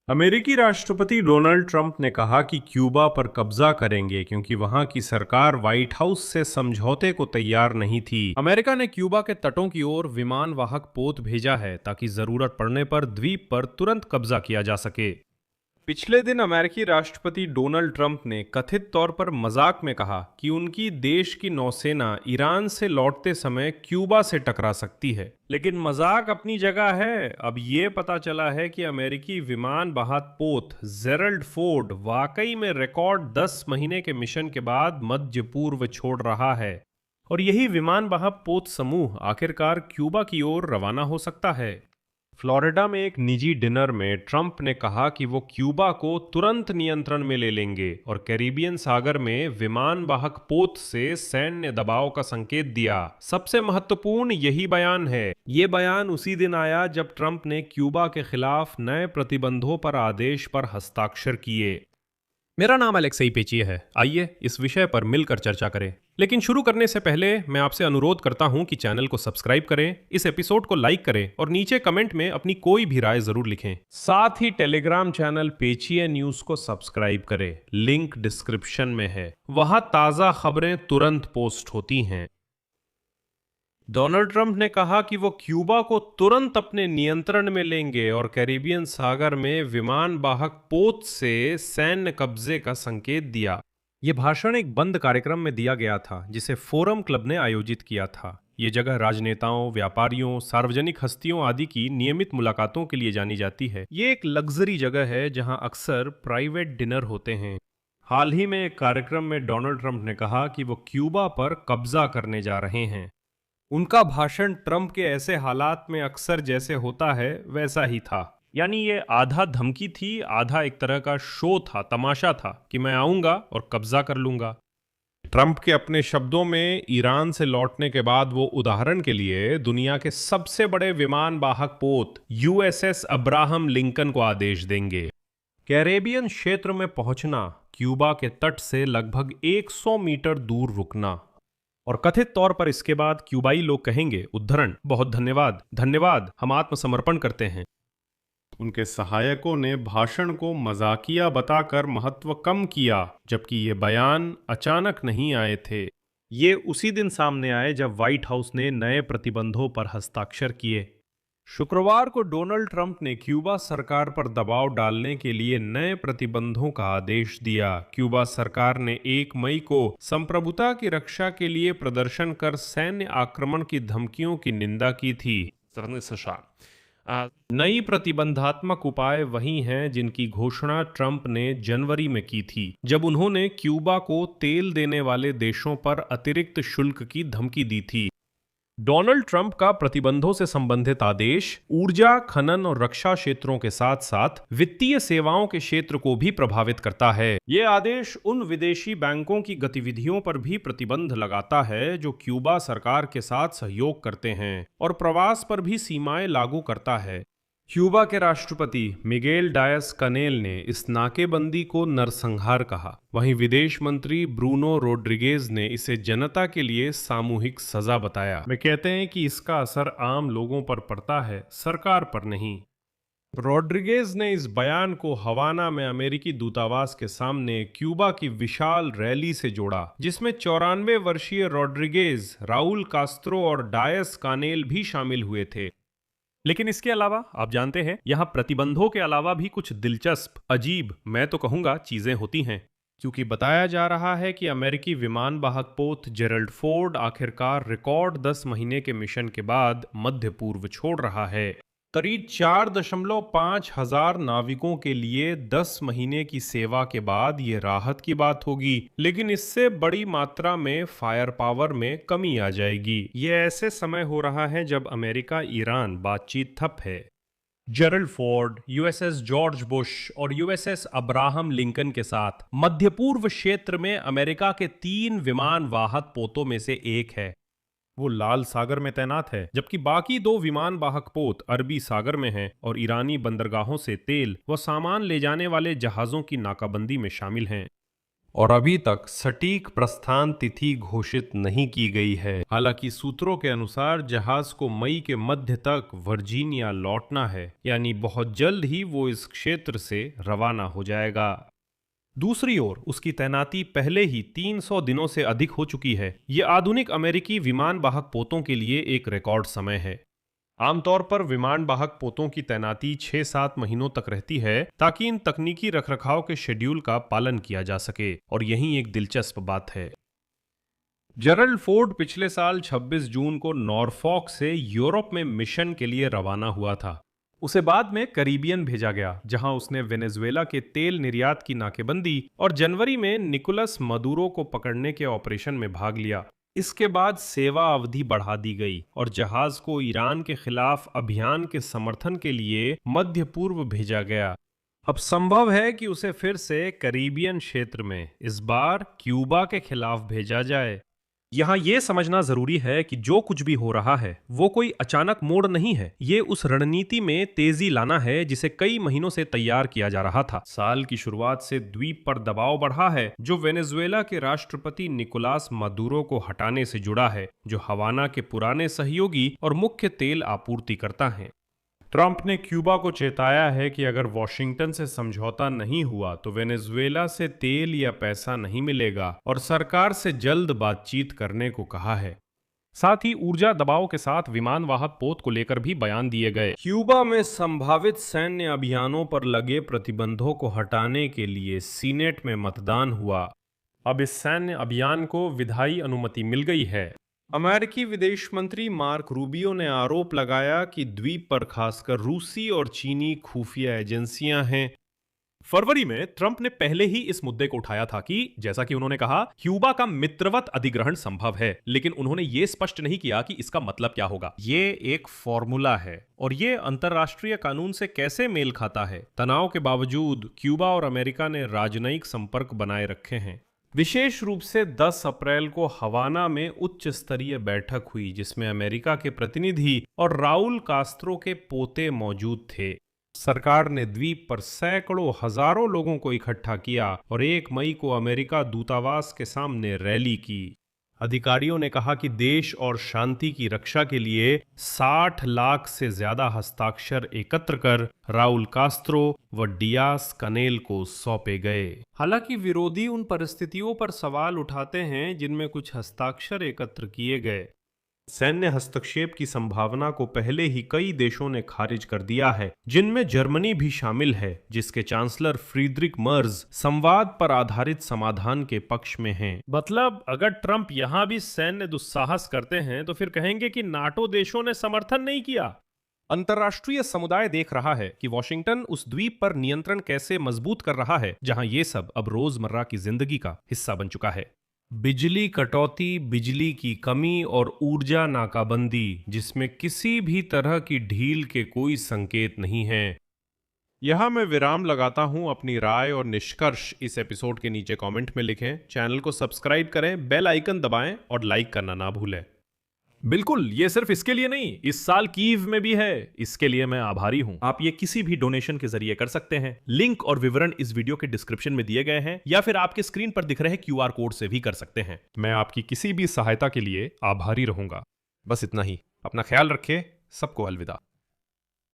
अमेरिकी राष्ट्रपति Donald Trump ने कहा कि क्यूबा पर कब्जा करेंगे क्योंकि वहां की सरकार व्हाइट हाउस से समझौते को तैयार नहीं थी। अमेरिका ने क्यूबा के तटों की ओर विमान वाहक पोत भेजा है ताकि जरूरत पड़ने पर द्वीप पर तुरंत कब्जा किया जा सके। पिछले दिन अमेरिकी राष्ट्रपति डोनाल्ड ट्रंप ने कथित तौर पर मजाक में कहा कि उनकी देश की नौसेना ईरान से लौटते समय क्यूबा से टकरा सकती है। लेकिन मजाक अपनी जगह है। अब ये पता चला है कि अमेरिकी विमान वाहक पोत जेरल्ड फोर्ड वाकई में रिकॉर्ड 10 महीने के मिशन के बाद मध्य पूर्व छोड़ रहा है और यही विमान वाहक पोत समूह आखिरकार क्यूबा की ओर रवाना हो सकता है। फ्लोरिडा में एक निजी डिनर में ट्रंप ने कहा कि वो क्यूबा को तुरंत नियंत्रण में ले लेंगे और कैरिबियन सागर में विमान वाहक पोत से सैन्य दबाव का संकेत दिया। सबसे महत्वपूर्ण यही बयान है। ये बयान उसी दिन आया जब ट्रंप ने क्यूबा के खिलाफ नए प्रतिबंधों पर आदेश पर हस्ताक्षर किए। मेरा नाम अलेक्सई पेचिए है। आइए इस विषय पर मिलकर चर्चा करें। लेकिन शुरू करने से पहले मैं आपसे अनुरोध करता हूं कि चैनल को सब्सक्राइब करें, इस एपिसोड को लाइक करें और नीचे कमेंट में अपनी कोई भी राय जरूर लिखें। साथ ही टेलीग्राम चैनल पेचिए न्यूज को सब्सक्राइब करें, लिंक डिस्क्रिप्शन में है। वहां ताजा खबरें तुरंत पोस्ट होती हैं। डोनाल्ड ट्रंप ने कहा कि वो क्यूबा को तुरंत अपने नियंत्रण में लेंगे और कैरिबियन सागर में विमान वाहक पोत से सैन्य कब्जे का संकेत दिया। ये भाषण एक बंद कार्यक्रम में दिया गया था जिसे फोरम क्लब ने आयोजित किया था। ये जगह राजनेताओं, व्यापारियों, सार्वजनिक हस्तियों आदि की नियमित मुलाकातों के लिए जानी जाती है। ये एक लग्जरी जगह है जहां अक्सर प्राइवेट डिनर होते हैं। हाल ही में एक कार्यक्रम में डोनाल्ड ट्रंप ने कहा कि वो क्यूबा पर कब्जा करने जा रहे हैं। उनका भाषण ट्रंप के ऐसे हालात में अक्सर जैसे होता है वैसा ही था। यानी ये आधा धमकी थी, आधा एक तरह का शो था, तमाशा था कि मैं आऊंगा और कब्जा कर लूंगा। ट्रंप के अपने शब्दों में ईरान से लौटने के बाद वो उदाहरण के लिए दुनिया के सबसे बड़े विमान वाहक पोत यूएसएस अब्राहम लिंकन को आदेश देंगे। कैरेबियन क्षेत्र में पहुंचना, क्यूबा के तट से लगभग 100 मीटर दूर रुकना और कथित तौर पर इसके बाद क्यूबाई लोग कहेंगे, उद्धरण, बहुत धन्यवाद, धन्यवाद, हम आत्मसमर्पण करते हैं। उनके सहायकों ने भाषण को मजाकिया बताकर महत्व कम किया, जबकि ये बयान अचानक नहीं आए थे। ये उसी दिन सामने आए जब व्हाइट हाउस ने नए प्रतिबंधों पर हस्ताक्षर किए। शुक्रवार को डोनाल्ड ट्रंप ने क्यूबा सरकार पर दबाव डालने के लिए नए प्रतिबंधों का आदेश दिया। क्यूबा सरकार ने 1 मई को संप्रभुता की रक्षा के लिए प्रदर्शन कर सैन्य आक्रमण की धमकियों की निंदा की थी। नई प्रतिबंधात्मक उपाय वही हैं जिनकी घोषणा ट्रंप ने जनवरी में की थी, जब उन्होंने क्यूबा को तेल देने वाले देशों पर अतिरिक्त शुल्क की धमकी दी थी। डोनाल्ड ट्रंप का प्रतिबंधों से संबंधित आदेश ऊर्जा, खनन और रक्षा क्षेत्रों के साथ साथ वित्तीय सेवाओं के क्षेत्र को भी प्रभावित करता है। ये आदेश उन विदेशी बैंकों की गतिविधियों पर भी प्रतिबंध लगाता है जो क्यूबा सरकार के साथ सहयोग करते हैं और प्रवास पर भी सीमाएं लागू करता है। क्यूबा के राष्ट्रपति मिगेल डायस कनेल ने इस नाकेबंदी को नरसंहार कहा। वहीं विदेश मंत्री ब्रूनो रोड्रिगेज ने इसे जनता के लिए सामूहिक सजा बताया। वे कहते हैं कि इसका असर आम लोगों पर पड़ता है, सरकार पर नहीं। रोड्रिगेज ने इस बयान को हवाना में अमेरिकी दूतावास के सामने क्यूबा की विशाल रैली से जोड़ा, जिसमें 94 वर्षीय रोड्रिगेज, राउल कास्त्रो और डायस कानेल भी शामिल हुए थे। लेकिन इसके अलावा आप जानते हैं, यहां प्रतिबंधों के अलावा भी कुछ दिलचस्प, अजीब, मैं तो कहूंगा चीजें होती हैं। क्योंकि बताया जा रहा है कि अमेरिकी विमान वाहक पोत जेरल्ड फोर्ड आखिरकार रिकॉर्ड 10 महीने के मिशन के बाद मध्य पूर्व छोड़ रहा है। करीब 4.5 हजार नाविकों के लिए 10 महीने की सेवा के बाद ये राहत की बात होगी, लेकिन इससे बड़ी मात्रा में फायर पावर में कमी आ जाएगी। ये ऐसे समय हो रहा है जब अमेरिका ईरान बातचीत ठप है। Gerald Ford, USS George Bush और यूएसएस अब्राहम लिंकन के साथ मध्य पूर्व क्षेत्र में अमेरिका के 3 विमान वाहक पोतों में से एक है। वो लाल सागर में तैनात है, जबकि बाकी 2 विमान वाहक पोत अरबी सागर में हैं और ईरानी बंदरगाहों से तेल व सामान ले जाने वाले जहाजों की नाकाबंदी में शामिल हैं। और अभी तक सटीक प्रस्थान तिथि घोषित नहीं की गई है। हालांकि सूत्रों के अनुसार जहाज को मई के मध्य तक वर्जीनिया लौटना है, यानी बहुत जल्द ही वो इस क्षेत्र से रवाना हो जाएगा। दूसरी ओर उसकी तैनाती पहले ही 300 दिनों से अधिक हो चुकी है। ये आधुनिक अमेरिकी विमान वाहक पोतों के लिए एक रिकॉर्ड समय है। आमतौर पर विमान वाहक पोतों की तैनाती 6-7 महीनों तक रहती है ताकि इन तकनीकी रखरखाव के शेड्यूल का पालन किया जा सके। और यही एक दिलचस्प बात है। जेरल्ड फोर्ड पिछले साल 26 जून को नॉरफॉक से यूरोप में मिशन के लिए रवाना हुआ था। उसे बाद में कैरिबियन भेजा गया, जहां उसने वेनेजुएला के तेल निर्यात की नाकेबंदी और जनवरी में निकोलस मदुरो को पकड़ने के ऑपरेशन में भाग लिया। इसके बाद सेवा अवधि बढ़ा दी गई और जहाज को ईरान के खिलाफ अभियान के समर्थन के लिए मध्य पूर्व भेजा गया। अब संभव है कि उसे फिर से कैरिबियन क्षेत्र में, इस बार क्यूबा के खिलाफ भेजा जाए। यहाँ ये समझना जरूरी है कि जो कुछ भी हो रहा है वो कोई अचानक मोड़ नहीं है। ये उस रणनीति में तेजी लाना है जिसे कई महीनों से तैयार किया जा रहा था। साल की शुरुआत से द्वीप पर दबाव बढ़ा है, जो वेनेजुएला के राष्ट्रपति निकोलास मदुरो को हटाने से जुड़ा है, जो हवाना के पुराने सहयोगी और मुख्य तेल आपूर्तिकर्ता हैं। ट्रंप ने क्यूबा को चेताया है कि अगर वॉशिंगटन से समझौता नहीं हुआ तो वेनेजुएला से तेल या पैसा नहीं मिलेगा और सरकार से जल्द बातचीत करने को कहा है। साथ ही ऊर्जा दबाव के साथ विमान वाहक पोत को लेकर भी बयान दिए गए। क्यूबा में संभावित सैन्य अभियानों पर लगे प्रतिबंधों को हटाने के लिए सीनेट में मतदान हुआ। अब इस सैन्य अभियान को विधायी अनुमति मिल गई है। अमेरिकी विदेश मंत्री मार्क रूबियो ने आरोप लगाया कि द्वीप पर खासकर रूसी और चीनी खुफिया एजेंसियां हैं। फरवरी में ट्रंप ने पहले ही इस मुद्दे को उठाया था कि जैसा कि उन्होंने कहा, क्यूबा का मित्रवत अधिग्रहण संभव है, लेकिन उन्होंने ये स्पष्ट नहीं किया कि इसका मतलब क्या होगा। ये एक फॉर्मूला है और ये अंतर्राष्ट्रीय कानून से कैसे मेल खाता है। तनाव के बावजूद क्यूबा और अमेरिका ने राजनयिक संपर्क बनाए रखे हैं। विशेष रूप से 10 अप्रैल को हवाना में उच्च स्तरीय बैठक हुई, जिसमें अमेरिका के प्रतिनिधि और राउल कास्त्रो के पोते मौजूद थे। सरकार ने द्वीप पर सैकड़ों हजारों लोगों को इकट्ठा किया और 1 मई को अमेरिका दूतावास के सामने रैली की। अधिकारियों ने कहा कि देश और शांति की रक्षा के लिए 60 लाख से ज्यादा हस्ताक्षर एकत्र कर राउल कास्त्रो व डियास कनेल को सौंपे गए। हालांकि विरोधी उन परिस्थितियों पर सवाल उठाते हैं जिनमें कुछ हस्ताक्षर एकत्र किए गए। सैन्य हस्तक्षेप की संभावना को पहले ही कई देशों ने खारिज कर दिया है, जिनमें जर्मनी भी शामिल है, जिसके चांसलर फ्रीडरिक मर्ज संवाद पर आधारित समाधान के पक्ष में हैं। मतलब अगर ट्रंप यहां भी सैन्य दुस्साहस करते हैं तो फिर कहेंगे कि नाटो देशों ने समर्थन नहीं किया। अंतर्राष्ट्रीय समुदाय देख रहा है कि वॉशिंगटन उस द्वीप पर नियंत्रण कैसे मजबूत कर रहा है जहां ये सब अब रोजमर्रा की जिंदगी का हिस्सा बन चुका है। बिजली कटौती, बिजली की कमी और ऊर्जा नाकाबंदी, जिसमें किसी भी तरह की ढील के कोई संकेत नहीं हैं। यहां मैं विराम लगाता हूं। अपनी राय और निष्कर्ष इस एपिसोड के नीचे कमेंट में लिखें। चैनल को सब्सक्राइब करें, बेल आइकन दबाएं और लाइक करना ना भूलें। बिल्कुल, ये सिर्फ इसके लिए नहीं, इस साल कीव में भी है। इसके लिए मैं आभारी हूं। आप ये किसी भी डोनेशन के जरिए कर सकते हैं। लिंक और विवरण इस वीडियो के डिस्क्रिप्शन में दिए गए हैं या फिर आपके स्क्रीन पर दिख रहे QR कोड से भी कर सकते हैं। मैं आपकी किसी भी सहायता के लिए आभारी रहूंगा। बस इतना ही। अपना ख्याल रखें। सबको अलविदा।